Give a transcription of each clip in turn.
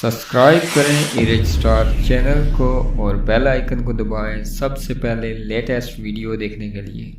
Subscribe करें erase star channel को और बेल आइकन को दबाएं सबसे पहले लेटेस्ट वीडियो देखने के लिए।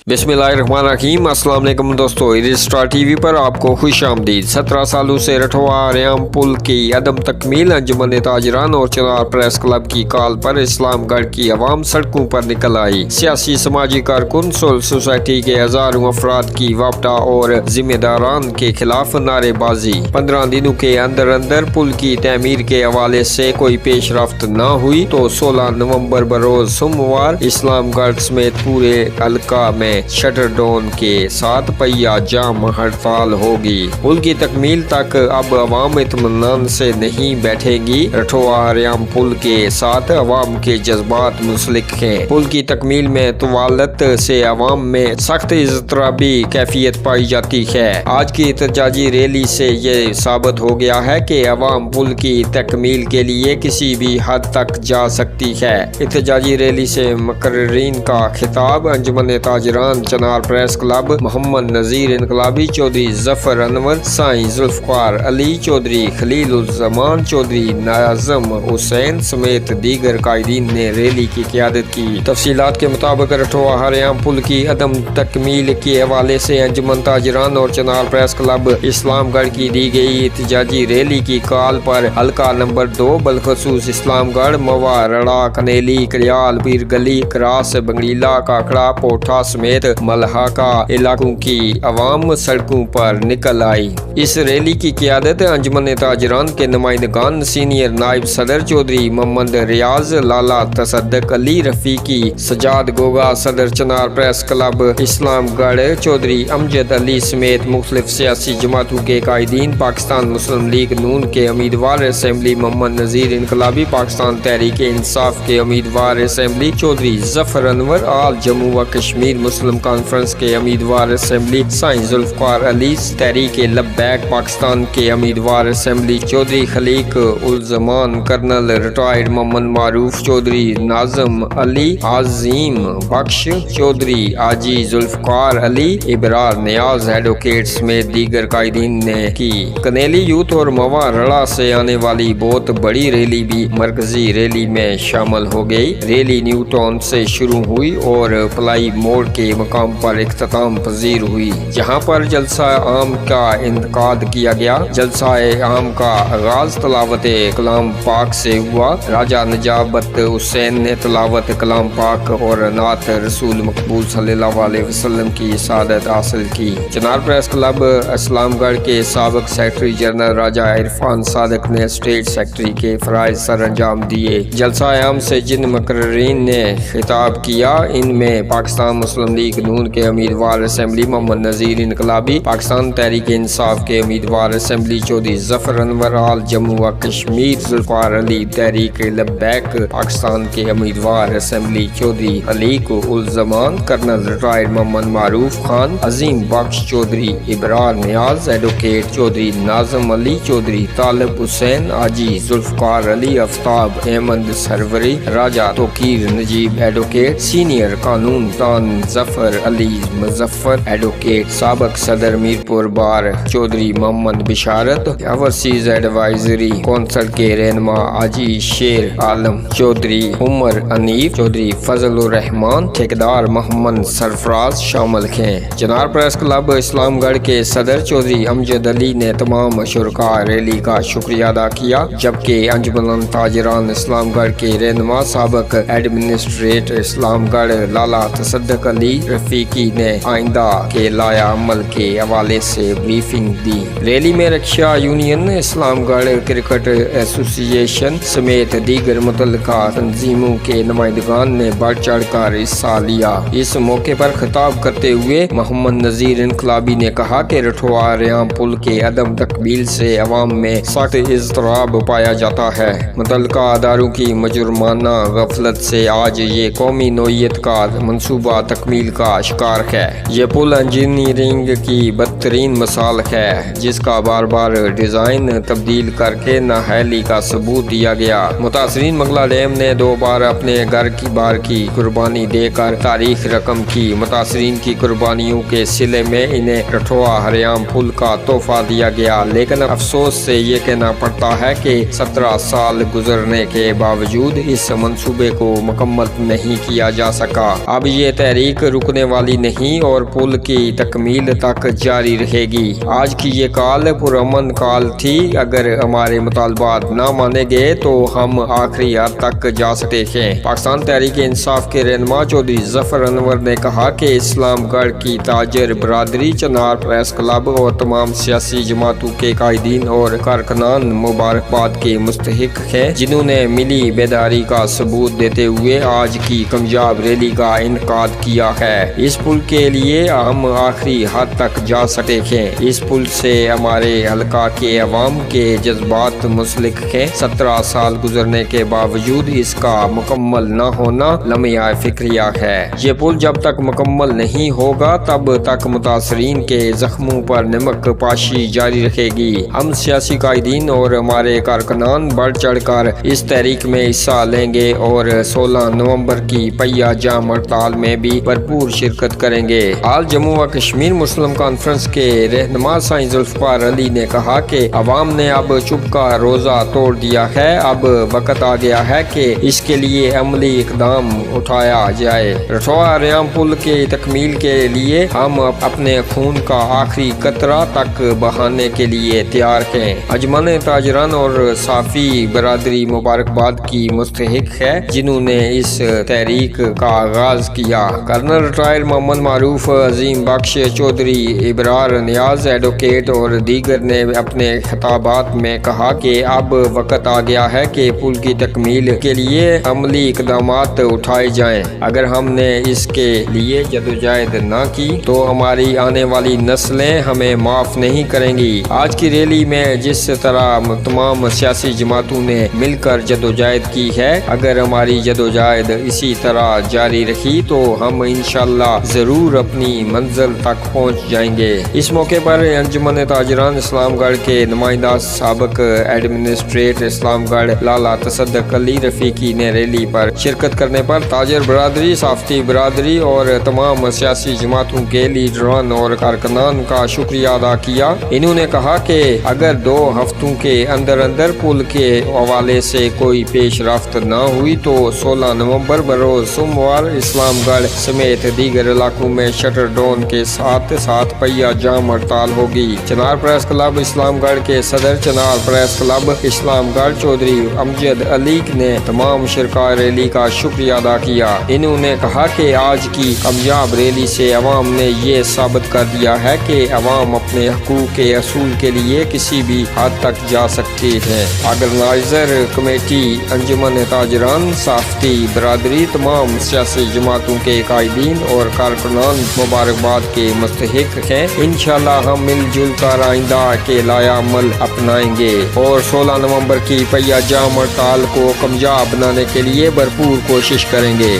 बिस्मिल्लाहिर्रहमानिर्रहीम। अस्सलाम वालेकुम दोस्तों, इरेज स्टार टीवी पर आपको खुश आमदीद। 17 सालों से रठवा रेयाम पुल की अदम तकमील, अंजुमन ताजरान और चिनार प्रेस क्लब की कॉल पर इस्लामगढ़ की अवाम सड़कों पर निकल आई। सियासी समाजी कारकुन, सोसाइटी के हजारों अफराद की वापटा और जिम्मेदारान के खिलाफ नारेबाजी। 15 दिनों के अंदर अंदर पुल की तमीर के हवाले से कोई पेश रफ्त न हुई तो 16 नवंबर बरोज सोमवार इस्लामगढ़ समेत पूरे हल्का में शटर डाउन के साथ पहिया जाम हड़ताल होगी। पुल की तकमील तक अब अवाम इत्मीनान से नहीं बैठेगी। रठवा रेयाम पुल के साथ अवाम के जज्बात मुंसलिक हैं। पुल की तकमील में तवालत से अवाम में सख्त इज़्तिराबी कैफियत पाई जाती है। आज की एहतजाजी रैली से ये साबित हो गया है कि अवाम पुल की तकमील के लिए किसी भी हद तक जा सकती है। एहतजाजी रैली से मुकर्रीन का खिताब। अंजुमन ताजरान, चिनार प्रेस क्लब, मोहम्मद नजीर इनकलाबी, चौधरी जफर अनवर, साईं जुल्फकार अली चौधरी, खलीलुज़्ज़मान चौधरी, नाज़म हुसैन समेत दीगर कायदीन ने रैली की क़यादत की। तफसीलात के मुताबिक रठवा रेयाम पुल की अदम तकमील के हवाले से अंजुमन ताजरान और चिनार प्रेस क्लब इस्लामगढ़ की दी गई एहतजाजी रैली की कॉल पर हल्का नंबर 2 बलखसूस इस्लामगढ़, मवा, रड़ा, कनेली, करियाल, पीर गली, क्रास, बंगीला, काकड़ा, पोठा समेत मलहाका इलाकों की अवाम सड़कों पर निकल आई। इस रैली की क़यादत अंजुमन ताजरान के नुमाइंदगान सीनियर नायब सदर चौधरी मोहम्मद रियाज, लाला तसद्दुक अली रफीकी, सजाद गोगा सदर चिनार प्रेस क्लब इस्लामगढ़, चौधरी अमजद अली समेत मुख्तलिफ सियासी जमातों के कायदीन, पाकिस्तान मुस्लिम लीग नून के उम्मीदवार असम्बली मोहम्मद नजीर इनकलाबी, पाकिस्तान तहरीक इंसाफ के उम्मीदवार असम्बली चौधरी जफर अनवर, आल जम्मू व कश्मीर मुस्लिम कॉन्फ्रेंस के उम्मीदवार असम्बली साईं जुल्फकार अली, तहरीक लब्बैक पाकिस्तान के उम्मीदवार असम्बली चौधरी खलीक उल जमान, कर्नल रिटायर्ड मोहम्मद मारूफ चौधरी, नाज़म अली, आज़ीम बख्श चौधरी, आजी जुल्फकार अली, इबरार नियाज एडवोकेट समेत दीगर कायदीन ने की। कनेली यूथ और मवा रड़ा से आने वाली बहुत बड़ी रैली भी मरकजी रैली में शामिल हो गई। रैली न्यू टाउन से शुरू हुई और पलाई मोड़ के मकाम पर इख्तिताम पजीर हुई, जहाँ पर जलसा आम का इनकाद किया गया। जलसा आम का आगाज तलावत कलाम पाक से हुआ। राजा नजाबत हुसैन ने तलावत कलाम पाक और नात रसूल मकबूल सल्लल्लाहु अलैहि वसल्लम की सआदत हासिल की। चिनार प्रेस क्लब इस्लामगढ़ के साबिक सेक्रेटरी जनरल राजा इरफान सादिक ने स्टेट सेक्रेटरी के फराइज सर अंजाम दिए। जलसा आम से जिन मुकर्रीन ने खिताब किया, इनमें पाकिस्तान मुस्लिम लीग नून के उम्मीदवार असम्बली मोहम्मद नजीर इनकलाबी, पाकिस्तान तहरीक इंसाफ के उम्मीदवार असम्बली चौधरी जफर अनवर, आल जम्मू व कश्मीर जुल्फकार अली, तहरीक लब्बैक पाकिस्तान के उम्मीदवार असम्बली चौधरी खलीक उल जमान, कर्नल रिटायर्ड मोहम्मद मारूफ खान, अजीम बख्श चौधरी, इबरार नियाज एडवोकेट चौधरी, नाज़म अली चौधरी, तालिब हुसैन, आजी जुल्फकार अली, आफ्ताब अहमद सरवरी, राजा तोकीर नजीब एडवोकेट, सीनियर कानून दान जफर अली मुजफ्फर एडवोकेट, साबिक सदर मीरपुर बार चौधरी मोहम्मद बिशारत, ओवरसीज एडवाइजरी कौंसिल के रहनुमा आजी शेर आलम चौधरी, उमर अनीफ चौधरी, फजलुर रहमान, ठेकेदार मोहम्मद सरफराज शामिल हैं। चिनार प्रेस क्लब इस्लामगढ़ के सदर चौधरी अमजद अली ने तमाम शुरका रैली का शुक्रिया अदा किया, जबकि अंजुमन ताजरान इस्लामगढ़ के रहनुमा साबिक एडमिनिस्ट्रेट इस्लामगढ़ लाला तसद्दुक अली रफीकी ने आइंदा के लाया अमल के हवाले से ब्रीफिंग दी। रैली में रक्षा यूनियन, इस्लामगढ़ क्रिकेट एसोसिएशन समेत दीगर मुतल्लिका तंजीमों के नुमाइंदगान ने बढ़ चढ़ कर हिस्सा लिया। इस मौके पर खिताब करते हुए मोहम्मद नजीर इनकलाबी ने कहा कि रठवा रेयाम पुल के अदम तकमील से अवाम में सख्त इज़्तिराब पाया जाता है। मुतल्लिका अदारों की मुजुर्माना गफलत से आज ये कौमी नोयत का मनसूबा तकमील تعطیل کا شکار ہے۔ یہ پل انجینئرنگ کی بدترین مثال ہے جس کا بار بار ڈیزائن تبدیل کر کے نااہلی کا ثبوت دیا گیا۔ متاثرین منگلا ڈیم نے 2 بار اپنے گھر کی بار کی قربانی دے کر تاریخ رقم کی۔ متاثرین کی قربانیوں کے صلے میں انہیں رٹھوا ہریام پل کا تحفہ دیا گیا، لیکن افسوس سے یہ کہنا پڑتا ہے کہ 17 سال گزرنے کے باوجود اس منصوبے کو مکمل نہیں کیا جا سکا۔ اب یہ تحریک رکنے والی نہیں اور پل کی تکمیل تک جاری رہے گی۔ آج کی یہ کال پرامن کال تھی۔ اگر ہمارے مطالبات نہ مانے گئے تو ہم آخری حد تک جا سکتے ہیں۔ پاکستان تحریک انصاف کے رہنما چودھری ظفر انور نے کہا کہ اسلام گڑھ کی تاجر برادری، چنار پریس کلب اور تمام سیاسی جماعتوں کے قائدین اور کارکنان مبارکباد کے مستحق ہیں، جنہوں نے ملی بیداری کا ثبوت دیتے ہوئے آج کی کامیاب ریلی کا انعقاد کیا ہے۔ اس پل کے لیے ہم آخری حد تک جا سکتے ہیں۔ اس پل سے ہمارے حلقہ کے عوام کے جذبات منسلک ہیں۔ 17 سال گزرنے کے باوجود اس کا مکمل نہ ہونا لمحہ فکریہ ہے۔ یہ پل جب تک مکمل نہیں ہوگا تب تک متاثرین کے زخموں پر نمک پاشی جاری رہے گی۔ ہم سیاسی قائدین اور ہمارے کارکنان بڑھ چڑھ کر اس تحریک میں حصہ لیں گے اور 16 نومبر کی پہیہ جام ہڑتال میں بھی بھرپور شرکت کریں گے۔ حال جموں و کشمیر مسلم کانفرنس کے رہنما سائیں ذوالفقار علی نے کہا کہ عوام نے اب چپ کا روزہ توڑ دیا ہے۔ اب وقت آ گیا ہے کہ اس کے لیے عملی اقدام اٹھایا جائے۔ رٹھوا ہریام پل کی تکمیل کے لیے ہم اپنے خون کا آخری قطرہ تک بہانے کے لیے تیار ہیں۔ انجمن تاجران اور صافی برادری مبارکباد کی مستحق ہے، جنہوں نے اس تحریک کا آغاز کیا۔ کرنل ریٹائر محمد معروف، عظیم بخش چودھری، ابرار نیاز ایڈوکیٹ اور دیگر نے اپنے خطابات میں کہا کہ اب وقت آ گیا ہے کہ پل کی تکمیل کے لیے عملی اقدامات اٹھائے جائیں۔ اگر ہم نے اس کے لیے جدوجہد نہ کی تو ہماری آنے والی نسلیں ہمیں معاف نہیں کریں گی۔ آج کی ریلی میں جس طرح تمام سیاسی جماعتوں نے مل کر جدوجہد کی ہے، اگر ہماری جدوجہد اسی طرح جاری رہی تو ہم انشاءاللہ ضرور اپنی منزل تک پہنچ جائیں گے۔ اس موقع پر انجمن تاجران اسلام گڑھ کے نمائندہ سابق ایڈمنسٹریٹر اسلام گڑھ لالا تصدق علی رفیقی نے ریلی پر شرکت کرنے پر تاجر برادری، صافی برادری اور تمام سیاسی جماعتوں کے لیڈران اور کارکنان کا شکریہ ادا کیا۔ انہوں نے کہا کہ اگر 2 ہفتوں کے اندر پل کے حوالے سے کوئی پیش رفت نہ ہوئی تو 16 نومبر بروز سوموار اسلام گڑھ سمیت دیگر علاقوں میں شٹر ڈاؤن کے ساتھ ساتھ پہیہ جام ہڑتال ہوگی۔ چنار پریس کلب اسلام گڑھ کے صدر، چنار پریس کلب اسلام گڑھ چودھری امجد علی نے تمام شرکاء ریلی کا شکریہ ادا کیا۔ انہوں نے کہا کہ آج کی کامیاب ریلی سے عوام نے یہ ثابت کر دیا ہے کہ عوام اپنے حقوق کے اصول کے لیے کسی بھی حد تک جا سکتے ہیں۔ آرگنائزر کمیٹی انجمن تاجران، صافی برادری، تمام سیاسی جماعتوں کے قائدین اور کارکنان مبارکباد کے مستحق ہیں۔ انشاءاللہ ہم مل جل کر آئندہ کے لایا عمل اپنائیں گے اور 16 نومبر کی پہیہ جام ہڑتال کو کامیاب بنانے کے لیے بھرپور کوشش کریں گے۔